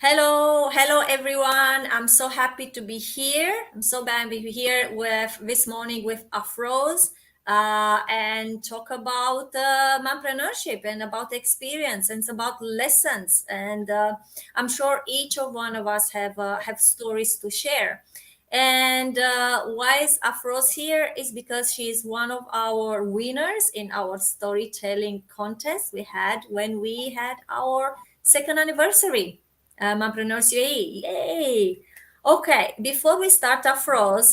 Hello everyone. I'm so happy to be here. I'm so happy to be here with this morning with Afroze and talk about motherpreneurship and about experience and it's about lessons. And I'm sure each of one of us have stories to share. And why is Afroze here? Is because she is one of our winners in our storytelling contest we had when we had our second anniversary. Mumpreneurs UAE. Yay! Okay, before we start Afroze,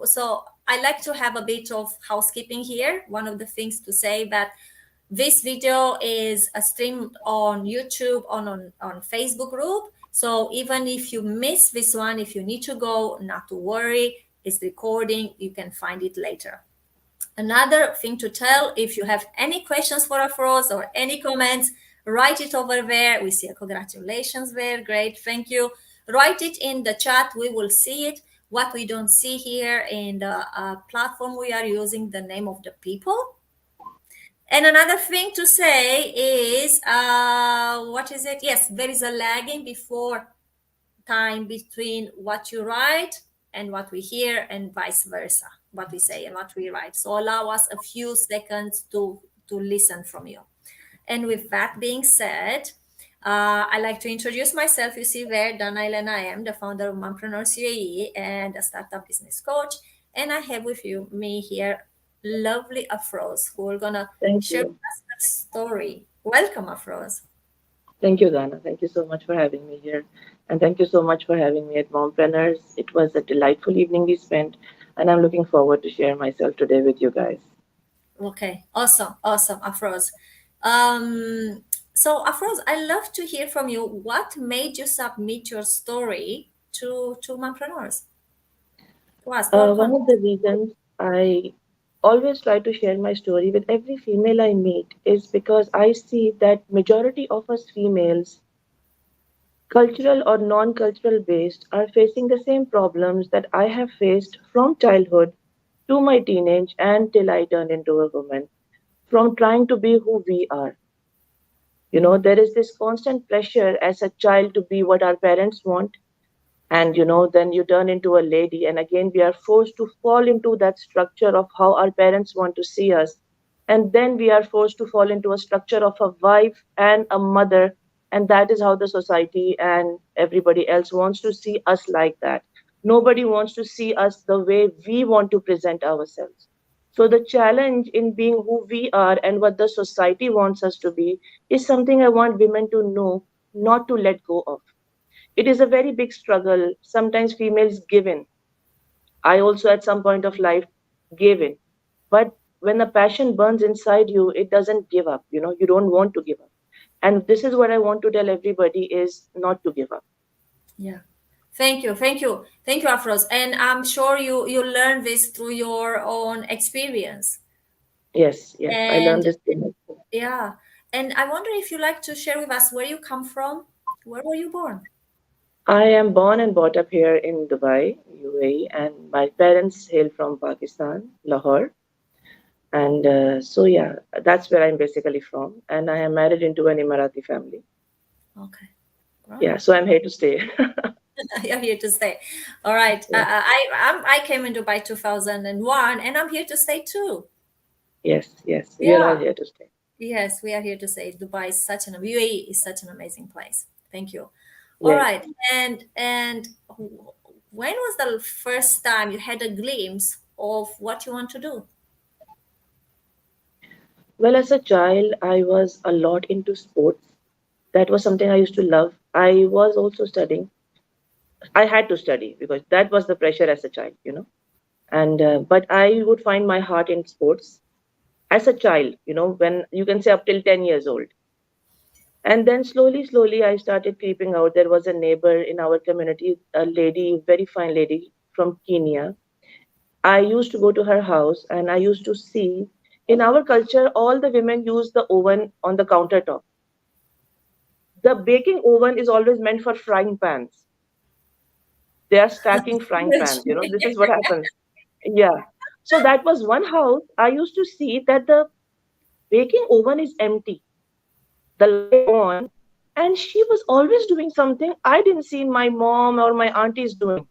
so I like to have a bit of housekeeping here. One of the things to say that this video is a stream on YouTube, on Facebook group. So even if you miss this one, if you need to go, not to worry, it's recording. You can find it later. Another thing to tell, if you have any questions for Afroze or any comments, write it over there. We see a congratulations there. Great, thank you. Write it in the chat. We will see it. What we don't see here in the platform we are using, the name of the people. And another thing to say is, what is it? Yes, there is a lagging before time between what you write and what we hear and vice versa, what we say and what we write. So allow us a few seconds to listen from you. And with that being said, I'd like to introduce myself. You see there, Dana Elena, I am the founder of Mumpreneurs UAE and a startup business coach. And I have with me here lovely Afroze, who are gonna share with us her story. Welcome, Afroze. Thank you, Dana. Thank you so much for having me here. And thank you so much for having me at Mompreneurs. It was a delightful evening we spent, and I'm looking forward to share myself today with you guys. Okay, awesome, Afroz. Um, so Afroz, I love to hear from you. What made you submit your story to Mompreneurs? To us, to our One of content. the reasons I always try to share my story with every female I meet is because I see that majority of us females, cultural or non-cultural based, are facing the same problems that I have faced from childhood to my teenage and till I turned into a woman, from trying to be who we are. There is this constant pressure as a child to be what our parents want. And, then you turn into a lady. And again, we are forced to fall into that structure of how our parents want to see us. And then we are forced to fall into a structure of a wife and a mother. And that is how the society and everybody else wants to see us like that. Nobody wants to see us the way we want to present ourselves. So the challenge in being who we are and what the society wants us to be is something I want women to know, not to let go of. It is a very big struggle. Sometimes females give in. I also, at some point of life, gave in. But when the passion burns inside you, it doesn't give up. You don't want to give up. And this is what I want to tell everybody is not to give up. Yeah. Thank you, Afroz. And I'm sure you learned this through your own experience. Yes, yes, I learned And this thing. yeah, and I wonder if you like to share with us where you come from. Where were you born? I am born and brought up here in Dubai, UAE, and my parents hail from Pakistan, Lahore. And yeah, that's where I'm basically from. And I am married into an Emirati family. Okay, Yeah, right. so I'm here to stay. You're here to stay. All right. Yes, I came in Dubai 2001, and I'm here to stay too. yes, yes. We are all Yeah. here to stay. Yes, we are here to stay. Dubai is such an UAE is such an amazing place. Thank you. All Yes. right. And when was the first time you had a glimpse of what you want to do? Well, as a child, I was a lot into sports. That was something I used to love. I was also studying. I had to study because that was the pressure as a child. And but I would find my heart in sports as a child. When you can say up till 10 years old. And then slowly, I started creeping out. There was a neighbor in our community, a lady, very fine lady from Kenya. I used to go to her house and I used to see in our culture, all the women use the oven on the countertop. The baking oven is always meant for frying pans. They are stacking frying pans. This is what happens. Yeah. So that was one house. I used to see that the baking oven is empty. The light on, And she was always doing something I didn't see my mom or my aunties doing.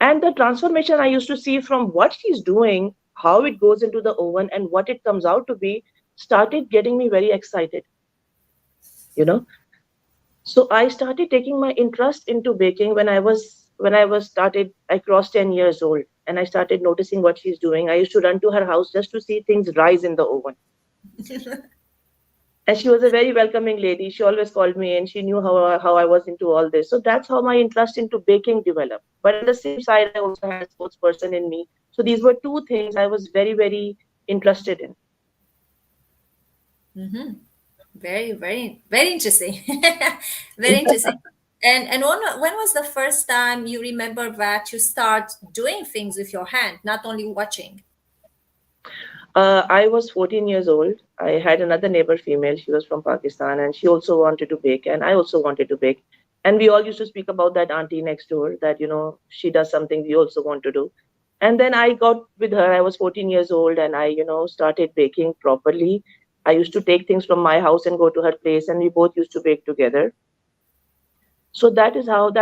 And the transformation I used to see from what she's doing, how it goes into the oven, and what it comes out to be, started getting me very excited, you know. So I started taking my interest into baking when I was started. I crossed 10 years old, and I started noticing what she's doing. I used to run to her house just to see things rise in the oven. And she was a very welcoming lady. She always called me, and she knew how I was into all this. So that's how my interest into baking developed. But at the same side, I also had a sports person in me. So these were two things I was very, very interested in. Mm-hmm. Very, very, very interesting. Very interesting. And when was the first time you remember that you start doing things with your hand, not only watching? I was 14 years old. I had another neighbor female. She was from Pakistan, and she also wanted to bake, and I also wanted to bake. And we all used to speak about that auntie next door that, she does something we also want to do. And then I got with her. I was 14 years old, and I, started baking properly. I used to take things from my house and go to her place, and we both used to bake together. So that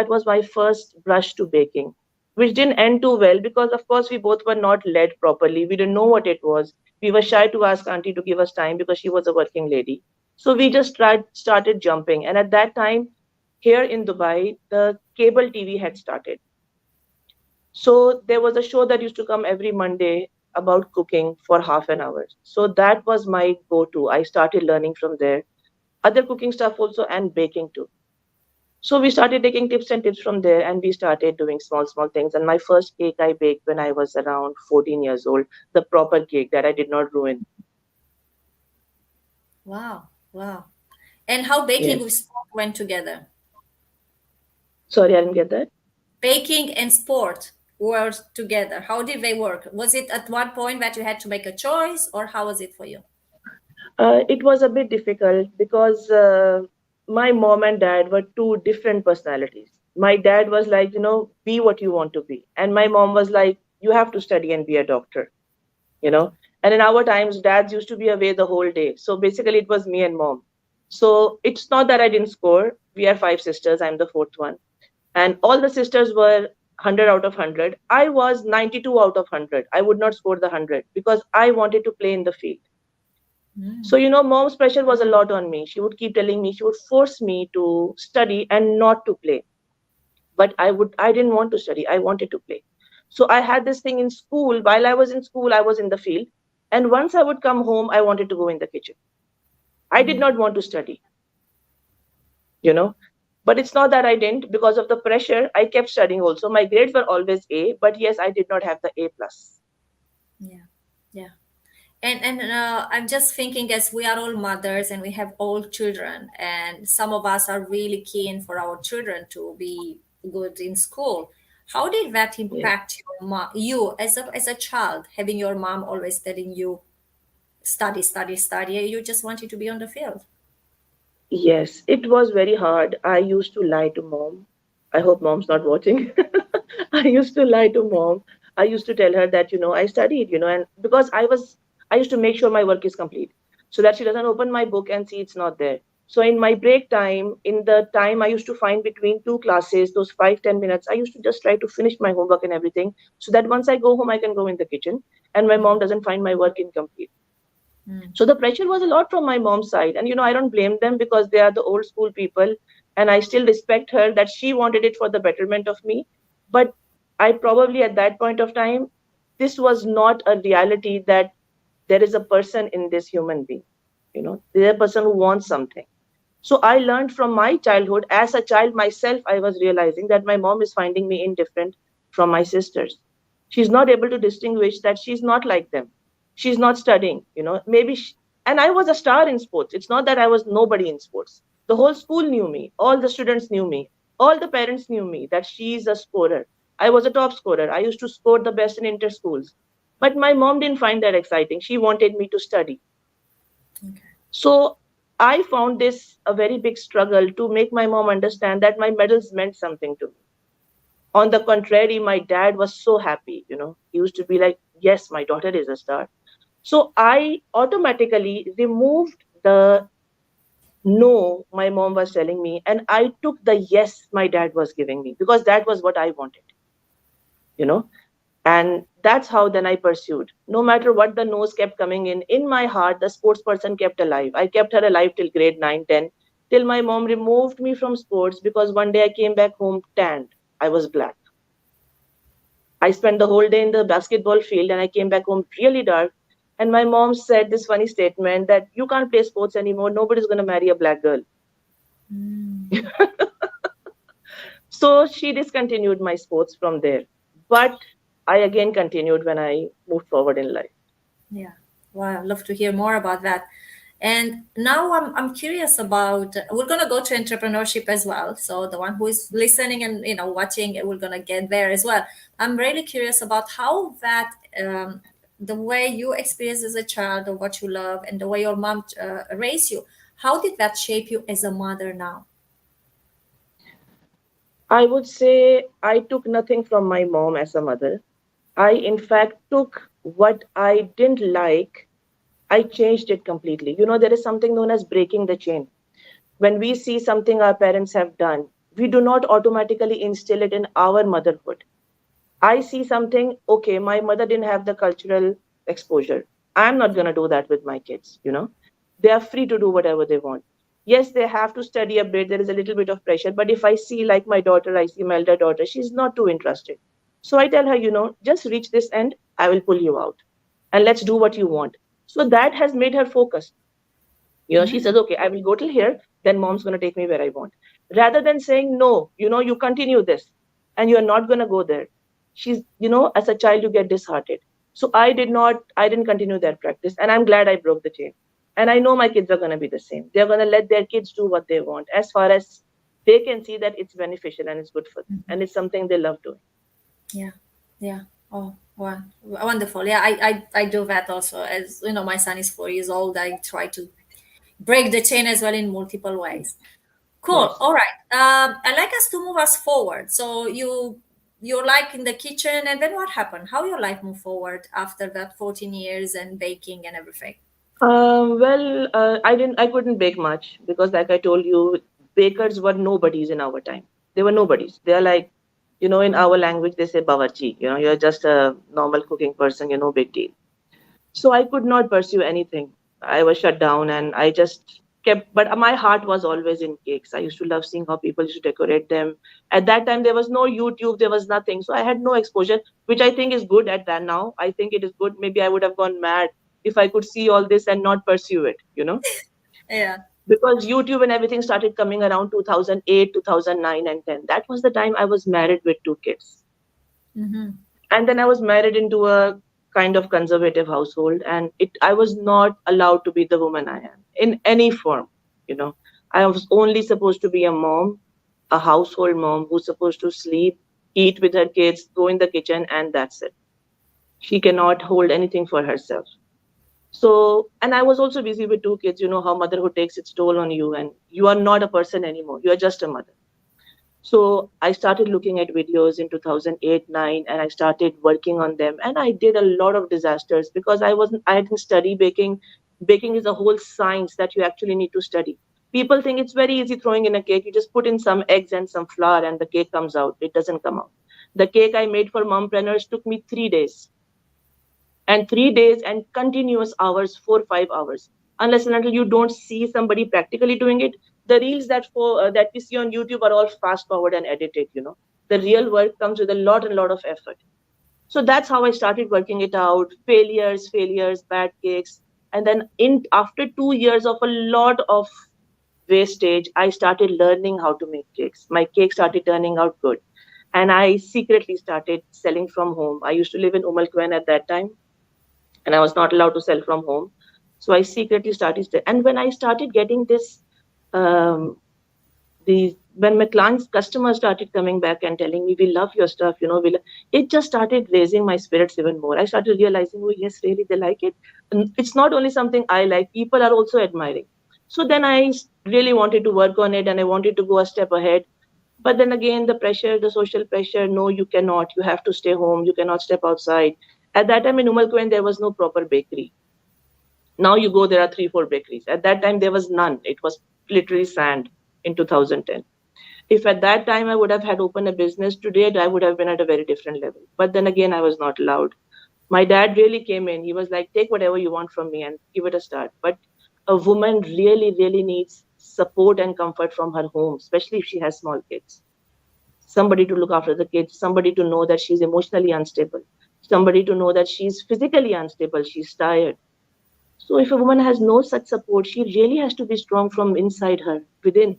was my first brush to baking, which didn't end too well because, of course, we both were not led properly. We didn't know what it was. We were shy to ask auntie to give us time because she was a working lady. So we just started jumping. And at that time, here in Dubai, the cable TV had started. So there was a show that used to come every Monday about cooking for half an hour. So that was my go-to. I started learning from there. Other cooking stuff also and baking too. So we started taking tips and tips from there, and we started doing small, small things. And my first cake I baked when I was around 14 years old, the proper cake that I did not ruin. Wow, wow. And how baking with Yes. sport went together? Sorry, I didn't get that. Baking and sport were together. How did they work? Was it at one point that you had to make a choice, or how was it for you? It was a bit difficult because my mom and dad were two different personalities. My dad was like, be what you want to be. And my mom was like, you have to study and be a doctor, you know. And in our times, dads used to be away the whole day. So basically, it was me and mom. So it's not that I didn't score. We are five sisters. I'm the fourth one. And all the sisters were 100 out of 100. I was 92 out of 100. I would not score the 100 because I wanted to play in the field. So, Mm. mom's pressure was a lot on me. She would keep telling me, she would force me to study and not to play. But I didn't want to study. I wanted to play. So I had this thing in school. While I was in school, I was in the field. And once I would come home, I wanted to go in the kitchen. I did Mm. not want to study, you know. But it's not that I didn't. Because of the pressure, I kept studying also. My grades were always A, but yes, I did not have the A plus. Yeah, yeah. And I'm just thinking, as we are all mothers and we have all children, and some of us are really keen for our children to be good in school. How did that Yes. impact you as a child, having your mom always telling you study, study, study? You just wanted to be on the field. Yes, it was very hard. I used to lie to mom. I hope mom's not watching. I used to lie to mom. I used to tell her that, I studied, and because I used to make sure my work is complete so that she doesn't open my book and see it's not there. So in my break time, in the time I used to find between two classes, those 5, 10 minutes, I used to just try to finish my homework and everything so that once I go home, I can go in the kitchen and my mom doesn't find my work incomplete. Mm. So the pressure was a lot from my mom's side. And, I don't blame them because they are the old school people. And I still respect her that she wanted it for the betterment of me. But I probably at that point of time, this was not a reality that there is a person in this human being. There's a person who wants something. So I learned from my childhood. As a child myself, I was realizing that my mom is finding me indifferent from my sisters. She's not able to distinguish that she's not like them. She's not studying, maybe. And I was a star in sports. It's not that I was nobody in sports. The whole school knew me. All the students knew me. All the parents knew me that she's a scorer. I was a top scorer. I used to score the best in inter schools. But my mom didn't find that exciting. She wanted me to study. Okay. So I found this a very big struggle to make my mom understand that my medals meant something to me. On the contrary, my dad was so happy. He used to be like, yes, my daughter is a star. So I automatically removed the no my mom was telling me, and I took the yes my dad was giving me because that was what I wanted, you know. And that's how then I pursued. No matter what the no's kept coming in my heart, the sports person kept alive. I kept her alive till grade 9, 10, till my mom removed me from sports because one day I came back home tanned. I was black. I spent the whole day in the basketball field and I came back home really dark. And my mom said this funny statement that you can't play sports anymore. Nobody's going to marry a black girl. Mm. So she discontinued my sports from there. But I again continued when I moved forward in life. Yeah. Wow, I'd love to hear more about that. And now I'm curious about, we're going to go to entrepreneurship as well. So the one who is listening and, watching, we're going to get there as well. I'm really curious about how that, the way you experienced as a child or what you love and the way your mom raised you, how did that shape you as a mother now? I would say I took nothing from my mom as a mother. I, in fact, took what I didn't like, I changed it completely. You know, there is something known as breaking the chain. When we see something our parents have done, we do not automatically instill it in our motherhood. I see something, okay, my mother didn't have the cultural exposure. I'm not going to do that with my kids, you know. They are free to do whatever they want. Yes, they have to study a bit. There is a little bit of pressure. But if I see, like my daughter, I see my elder daughter, she's not too interested. So I tell her, you know, just reach this end, I will pull you out. And let's do what you want. So that has made her focus. You know, she Mm. says, okay, I will go till here, then mom's going to take me where I want. Rather than saying, no, you know, you continue this and you're not going to go there. She's, you know, as a child, you get disheartened. So I didn't continue that practice. And I'm glad I broke the chain. And I know my kids are going to be the same. They're going to let their kids do what they want as far as they can see that it's beneficial and it's good for them. Mhm. And it's something they love doing. Yeah. Yeah. Oh, wow. Wonderful. Yeah, I do that also. As my son is 4 years old. I try to break the chain as well in multiple ways. Cool. Yes. All right. I'd like us to move us forward. So you're like in the kitchen, and then what happened? How your life moved forward after that 14 years and baking and everything? I couldn't bake much because, like I told you, bakers were nobodies in our time. They were nobodies. They are like, you know, in our language, they say bawarchi. You know, you're just a normal cooking person. You know, big deal. So I could not pursue anything. I was shut down, and I just kept. But my heart was always in cakes. I used to love seeing how people used to decorate them. At that time, there was no YouTube. There was nothing. So I had no exposure, which I think is good at that now. I think it is good. Maybe I would have gone mad if I could see all this and not pursue it. You know, Yeah. because YouTube and everything started coming around 2008, 2009, and 10. That was the time I was married with two kids. Mm-hmm. And then I was married into a kind of conservative household, and I was not allowed to be the woman I am in any form. You know, I was only supposed to be a mom, a household mom who's supposed to sleep, eat with her kids, go in the kitchen, and that's it. She cannot hold anything for herself. So, and I was also busy with two kids. You know how motherhood takes its toll on you, and you are not a person anymore. You are just a mother. So I started looking at videos in 2008, 9, and I started working on them. And I did a lot of disasters because I didn't study baking. Baking is a whole science that you actually need to study. People think it's very easy throwing in a cake. You just put in some eggs and some flour and the cake comes out. It doesn't come out. The cake I made for mompreneurs took me 3 days, and 3 days and continuous hours, 4 5 hours, unless and until you don't see somebody practically doing it. The reels that we see on YouTube are all fast forward and edited. You know, the real work comes with a lot and lot of effort. So that's how I started working it out. Failures, bad cakes. And then in after 2 years of a lot of wastage, I started learning how to make cakes. My cake started turning out good, and I secretly started selling from home. I used to live in at that time, and I was not allowed to sell from home. So I secretly started, and when I started getting this, um, when my clients, customers started coming back and telling me, "We love your stuff," you know, it just started raising my spirits even more. I started realizing, oh yes, really, they like it. And it's not only something I like; people are also admiring. So then really wanted to work on it, and I wanted to go a step ahead. But then again, the pressure, the social pressure, no, you cannot. You have to stay home. You cannot step outside. At that time in Umalquain, there was no proper bakery. Now you go, there are 3 4 bakeries. At that time, there was none. It was literally sand in 2010. If at that time I would have had opened a business today, I would have been at a very different level. But then again, I was not allowed. My dad really came in. He was like, take whatever you want from me and give it a start. But a woman really, really needs support and comfort from her home, especially if she has small kids. Somebody to look after the kids, somebody to know that she's emotionally unstable, somebody to know that she's physically unstable, she's tired. So if a woman has no such support, she really has to be strong from inside her, within,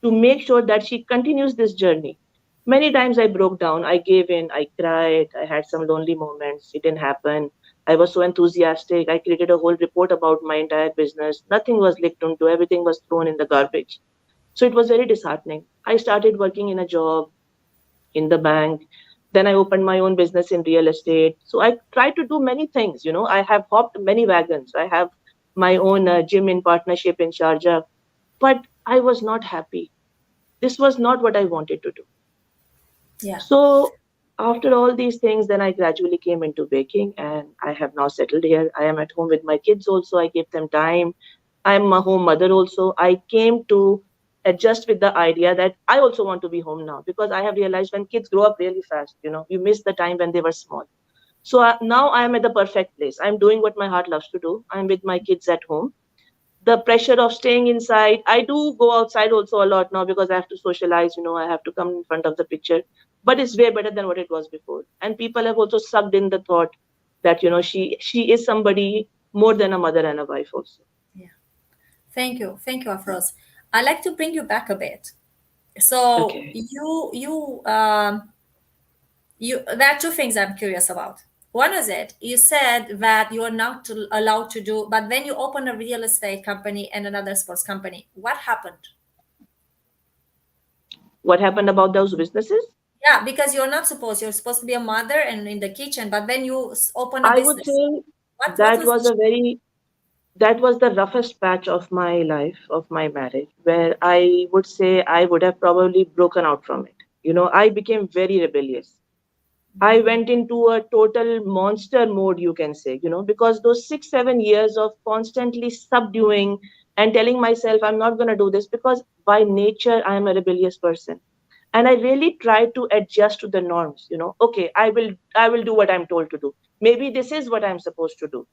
to make sure that she continues this journey. Many times I broke down, I gave in, I cried, I had some lonely moments, it didn't happen. I was so enthusiastic, I created a whole report about my entire business. Nothing was looked into, everything was thrown in the garbage. So it was very disheartening. I started working in a job in the bank. Then I opened my own business in real estate. So I tried to do many things. I have hopped many wagons. I have my own gym in partnership in Sharjah, but I was not happy. This was not what I wanted to do. Yeah. So after all these things, then I gradually came into baking and I have now settled here. I am at home with my kids also. I give them time. I'm a home mother also. I came to adjust with the idea that I also want to be home now because I have realized when kids grow up really fast, you miss the time when they were small. So now I am at the perfect place. I'm doing what my heart loves to do. I'm with my kids at home. The pressure of staying inside. I do go outside also a lot now because I have to socialize, I have to come in front of the picture. But it's way better than what it was before. And people have also sucked in the thought that, she is somebody more than a mother and a wife also. Yeah. Thank you, Afroz. I'd like to bring you back a bit. So Okay. you there are two things I'm curious about. One is it you said that you are not allowed to do, but then you open a real estate company and another sports company. What happened? What happened about those businesses? Yeah, because you're supposed to be a mother and in the kitchen, but then you open a I would business. say What that was was the a very that was the roughest patch of my life, of my marriage, where I would say I would have probably broken out from it. I became very rebellious. I went into a total monster mode, you can say, because those 6, 7 years of constantly subduing and telling myself, I'm not going to do this because by nature, I am a rebellious person. And I really tried to adjust to the norms, okay, I will do what I'm told to do. Maybe this is what I'm supposed to do,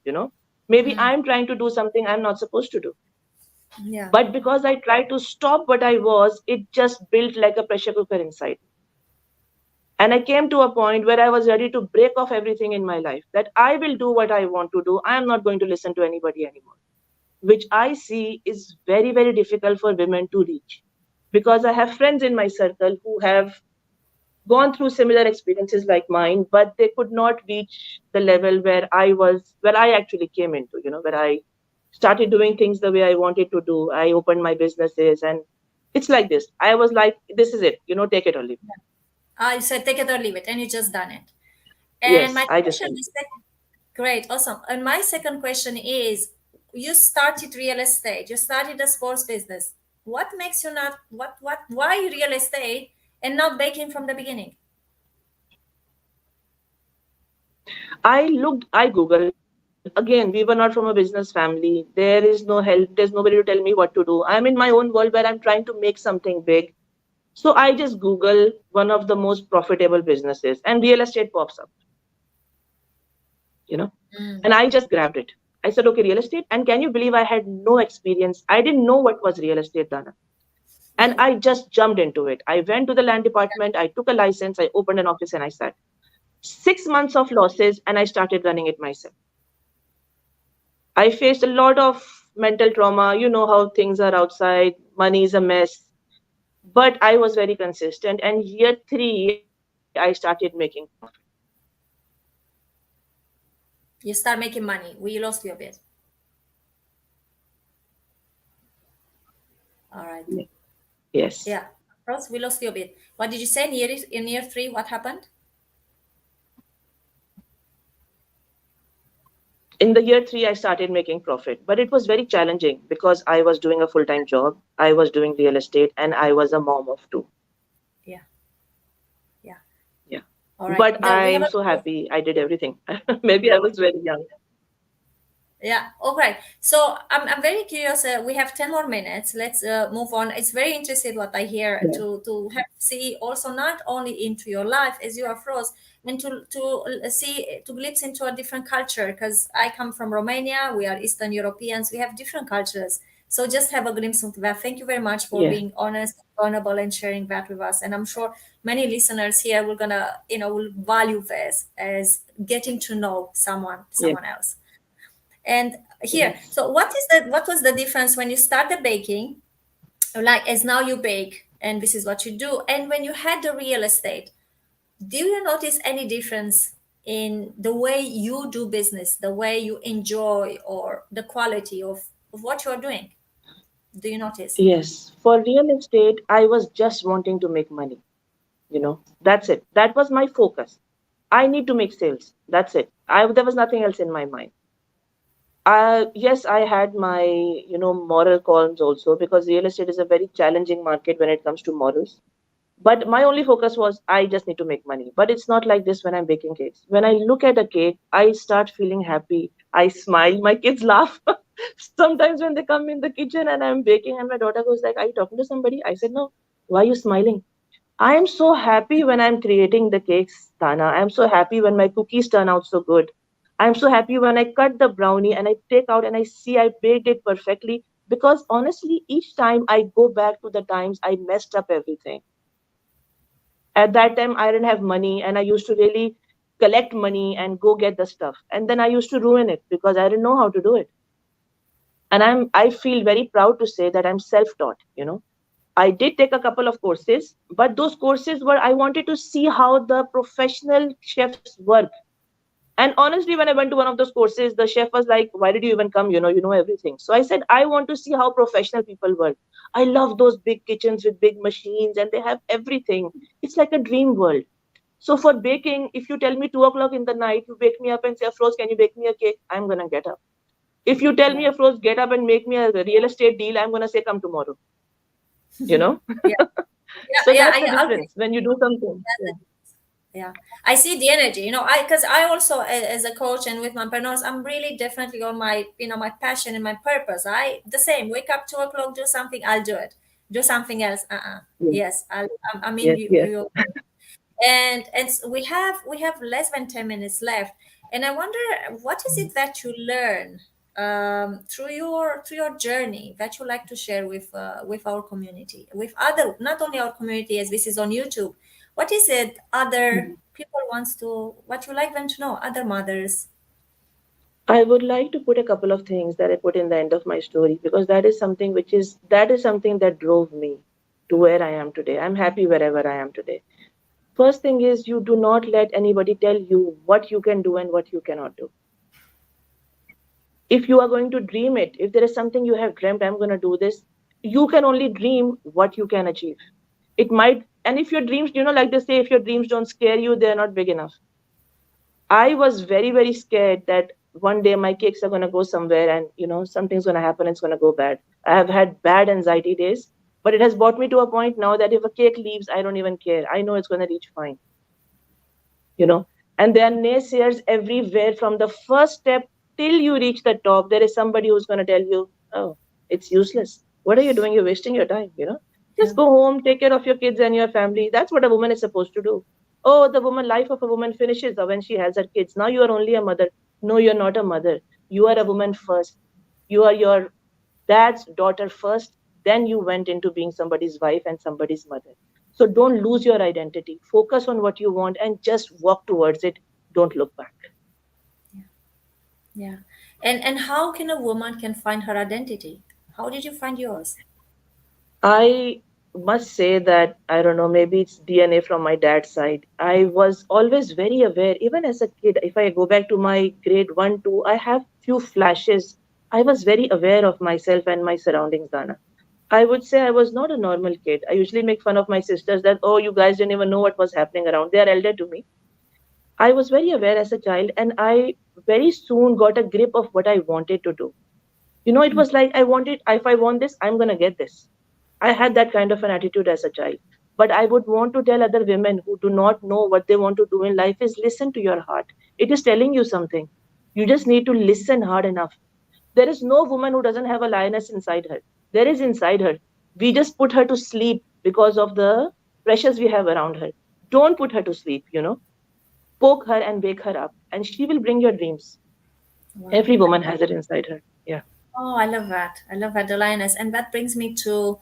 maybe Mm, I'm trying to do something I'm not supposed to do. yeah. But because I tried to stop what I was, it just built like a pressure cooker inside. And I came to a point where I was ready to break off everything in my life, that I will do what I want to do. I am not going to listen to anybody anymore, which I see is very, very difficult for women to reach. Because I have friends in my circle who have gone through similar experiences like mine, but they could not reach the level where I actually came into, where I started doing things the way I wanted to do. I opened my businesses and it's like this. I was like, this is it, take it or leave it. I said take it or leave it, and you just done it. And Yes, my I just question went. is great, awesome. And my second question is, you started real estate, you started a sports business. What makes you not why real estate and not baking from the beginning? I Googled. Again, we were not from a business family. There is no help. There's nobody to tell me what to do. I'm in my own world where I'm trying to make something big. So I just Google one of the most profitable businesses and real estate pops up, you know. Mm, And I just grabbed it. I said, okay, real estate. And can you believe I had no experience? I didn't know what was real estate, Dana. And I just jumped into it. I went to the land department. I took a license. I opened an office and I sat. 6 months of losses and I started running it myself. I faced a lot of mental trauma. You know how things are outside, money is a mess. But I was very consistent. And year 3, I started making profit. you start making money. We lost you a bit. All right. Yes. Yeah. Rose, we lost you a bit. What did you say in year three? What happened? In the year 3, I started making profit. But it was very challenging because I was doing a full time job, I was doing real estate, and I was a mom of two. Yeah. Yeah. Yeah. All right. But We have I'm a so happy I did everything. Maybe I was very young. Yeah. All right. So I'm very curious. We have 10 more minutes. Let's move on. It's very interesting what I hear Yeah. to have see also not only into your life as you are froze and to see to glimpse into a different culture because I come from Romania. We are Eastern Europeans. We have different cultures. So just have a glimpse into that. Thank you very much for Yeah. being honest, vulnerable, and sharing that with us. And I'm sure many listeners here will gonna will value this as getting to know Yeah. someone else. And here, Yes. so what was the difference when you started baking, like as now you bake and this is what you do, and when you had the real estate, do you notice any difference in the way you do business, the way you enjoy, or the quality of what you're doing? Do you notice? Yes. For real estate, I was just wanting to make money. That's it. That was my focus. I need to make sales. That's it. There was nothing else in my mind. Yes, I had my, moral qualms also, because real estate is a very challenging market when it comes to morals. But my only focus was I just need to make money. But it's not like this when I'm baking cakes. When I look at a cake, I start feeling happy. I smile. My kids laugh. Sometimes when they come in the kitchen and I'm baking, and my daughter goes like, "Are you talking to somebody?" I said, "No. Why are you smiling?" I am so happy when I'm creating the cakes, Tana. I'm so happy when my cookies turn out so good. I'm so happy when I cut the brownie and I take out and I see I baked it perfectly. Because honestly, each time I go back to the times I messed up everything. At that time, I didn't have money and I used to really collect money and go get the stuff. And then I used to ruin it because I didn't know how to do it. And I feel very proud to say that I'm self-taught. I did take a couple of courses, but those courses were I wanted to see how the professional chefs work. And honestly, when I went to one of those courses, the chef was like, "Why did you even come? You know everything." So I said, "I want to see how professional people work." I love those big kitchens with big machines and they have everything. It's like a dream world. So for baking, if you tell me 2 o'clock in the night, you wake me up and say, "Afroz, can you bake me a cake?" I'm gonna get up. If you tell me, Yeah. "Afroz, get up and make me a real estate deal," I'm gonna say, "Come tomorrow." You know. Yeah. Yeah. So Yeah. that's the I agree. difference when you do something. Yeah. Yeah, I see the energy. I because I also as a coach and with mompreneurs, I'm really definitely on my my passion and my purpose. I the same. Wake up 2 o'clock, do something, I'll do it. Do something else. Yes. Yes, I'm in Yes. Yes. you. And we have less than 10 minutes left, and I wonder what is it that you learn through your journey that you like to share with our community, with other, not only our community as this is on YouTube. What is it other Mhm. people wants to, what you like them to know, other mothers? I would like to put a couple of things that I put in the end of my story, because that is something that drove me to where I am today. I'm happy wherever I am today. First thing is, you do not let anybody tell you what you can do and what you cannot do. If you are going to dream it, if there is something you have dreamt, I'm going to do this, you can only dream what you can achieve. It might, and if your dreams, like they say, if your dreams don't scare you, they're not big enough. I was very, very scared that one day my cakes are going to go somewhere and, something's going to happen, it's going to go bad. I have had bad anxiety days, but it has brought me to a point now that if a cake leaves, I don't even care. I know it's going to reach fine, you know. And there are naysayers everywhere from the first step till you reach the top. There is somebody who's going to tell you, "Oh, it's useless. What are you doing? You're wasting your time. Yeah, Just go home, take care of your kids and your family. That's what a woman is supposed to do." Oh, the woman life of a woman finishes when she has her kids. Now you are only a mother. No, you're not a mother. You are a woman first. You are your dad's daughter first, then you went into being somebody's wife and somebody's mother. So don't lose your identity. Focus on what you want and just walk towards it. Don't look back. yeah. And how can a woman can find her identity? How did you find yours? I must say that, I don't know, maybe it's DNA from my dad's side. I was always very aware, even as a kid. If I go back to my grade 1, 2, I have few flashes. I was very aware of myself and my surroundings, Dana. I would say I was not a normal kid. I usually make fun of my sisters that, "Oh, you guys didn't even know what was happening around." They are elder to me. I was very aware as a child, and I very soon got a grip of what I wanted to do. It was like if I want this, I'm going to get this. I had that kind of an attitude as a child. But I would want to tell other women who do not know what they want to do in life is, listen to your heart. It is telling you something. You just need to listen hard enough. There is no woman who doesn't have a lioness inside her. There is inside her. We just put her to sleep because of the pressures we have around her. Don't put her to sleep, Poke her and wake her up, and she will bring your dreams. Wow. Every woman has it inside her. Yeah. Oh, I love that. I love that, the lioness. And that brings me to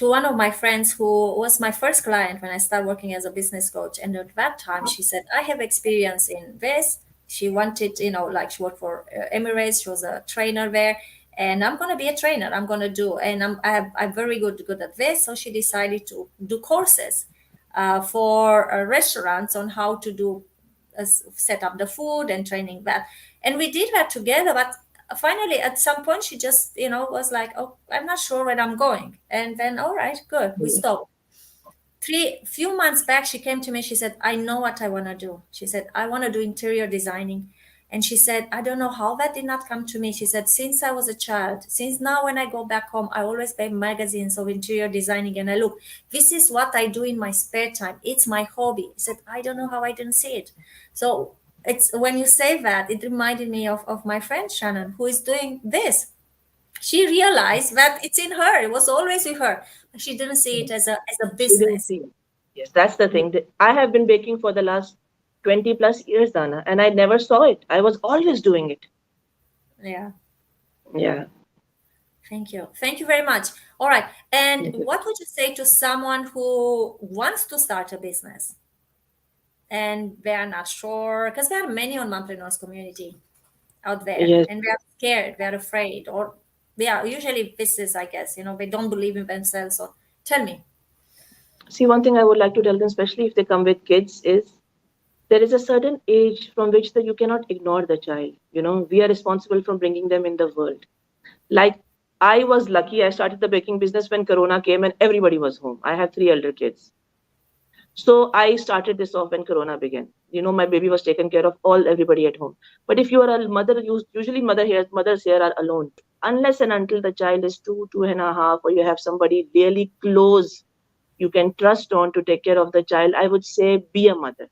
one of my friends who was my first client when I started working as a business coach. And at that time, she said, I have experience in this. She wanted, like she worked for Emirates. She was a trainer there. And I'm going to be a trainer. I'm going to do, and I'm very good at this. So she decided to do courses for restaurants on how to do set up the food and training that. And we did that together. But finally at some point she just was like, oh, I'm not sure where I'm going. And then, all right, good, we stopped. Three few months back she came to me, she said, I know what I want to do. She said, I want to do interior designing. And she said, I don't know how that did not come to me. She said, since I was a child, since now when I go back home, I always buy magazines of interior designing, and I look, this is what I do in my spare time, it's my hobby. She said, I don't know how I didn't see it. So it's when you say that, it reminded me of my friend Shannon, who is doing this. She realized that it's in her, it was always with her. She didn't see it as a She didn't business. see it. Yes, that's the thing. I have been baking for the last 20 plus years, Dana, and I never saw it. I was always doing it. Yeah. Yeah. Thank you very much. All right, and what would you say to someone who wants to start a business and they are not sure, because there are many on mompreneurs community out there, Yes. and they're scared, they're afraid, or they are usually this is, I guess, they don't believe in themselves. So tell me. See, one thing I would like to tell them, especially if they come with kids, is there is a certain age from which that you cannot ignore the child. We are responsible for bringing them in the world. Like, I was lucky. I started the baking business when Corona came and everybody was home. I have three elder kids. So I started this off when Corona began. My baby was taken care of, everybody at home. But if you are a mother, usually mothers here are alone. Unless and until the child is 2.5, or you have somebody really close you can trust on to take care of the child, I would say be a mother.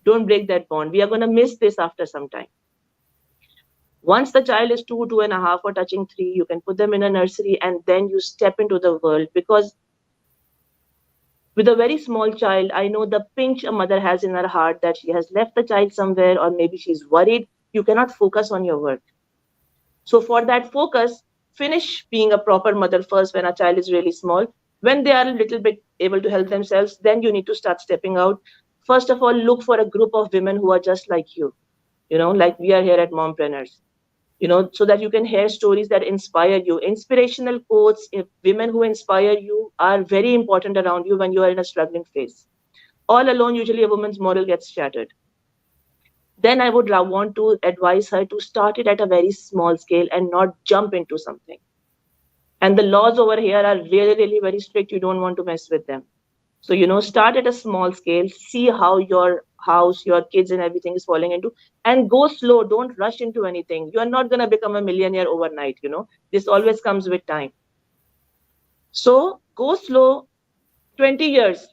Don't break that bond. We are going to miss this after some time. Once the child is 2.5, or touching 3, you can put them in a nursery and then you step into the world. Because with a very small child, I know the pinch a mother has in her heart that she has left the child somewhere, or maybe she's worried. You cannot focus on your work. So for that focus, finish being a proper mother first when a child is really small. When they are a little bit able to help themselves, then you need to start stepping out. First of all, look for a group of women who are just like you, like we are here at Mompreneurs, so that you can hear stories that inspire you. Inspirational quotes, if women who inspire you are very important around you when you are in a struggling phase. All alone, usually a woman's moral gets shattered. Then I would want to advise her to start it at a very small scale and not jump into something. And the laws over here are really, really very strict. You don't want to mess with them. So, start at a small scale, see how your house, your kids, and everything is falling into, and go slow. Don't rush into anything. You are not going to become a millionaire overnight. This always comes with time. So, go slow. 20 years,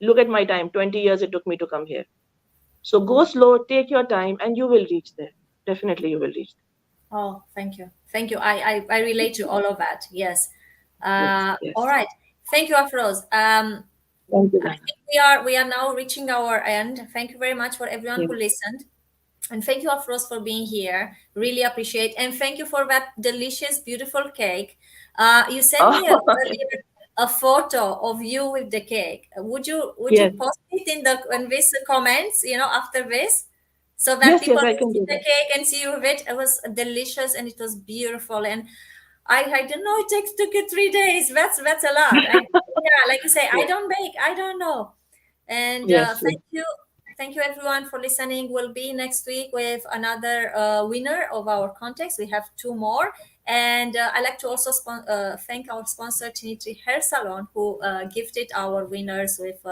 look at my time. 20 years it took me to come here. So, go slow, take your time, and you will reach there. Definitely, you will reach Oh, thank you. I relate to all of that. Yes. there. Yes, yes. All right, thank you, Afroz. Thank you, I Dana. think we are now reaching our end. Thank you very much for everyone Yeah. who listened. And thank you, Afros, for being here. Really appreciate. And thank you for that delicious, beautiful cake. You sent me Oh, earlier a photo of you with the cake. Would you yes. post it in this comments, after this, so that Yes, people yes, I can can see do the that. cake and see you with it? It was delicious and it was beautiful. And I didn't know it took you 3 days. That's a lot. And yeah, like you say, I Yes, don't bake. I don't know. And yes, yes. thank you everyone for listening. We'll be next week with another winner of our contest. We have two more. And I like to also thank our sponsor, Trinity Hair Salon, who gifted our winners with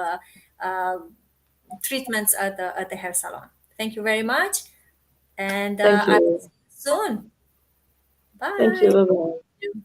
treatments at the hair salon. Thank you very much. And Thank I will you. see you soon. Thank you. Bye. Bye-bye.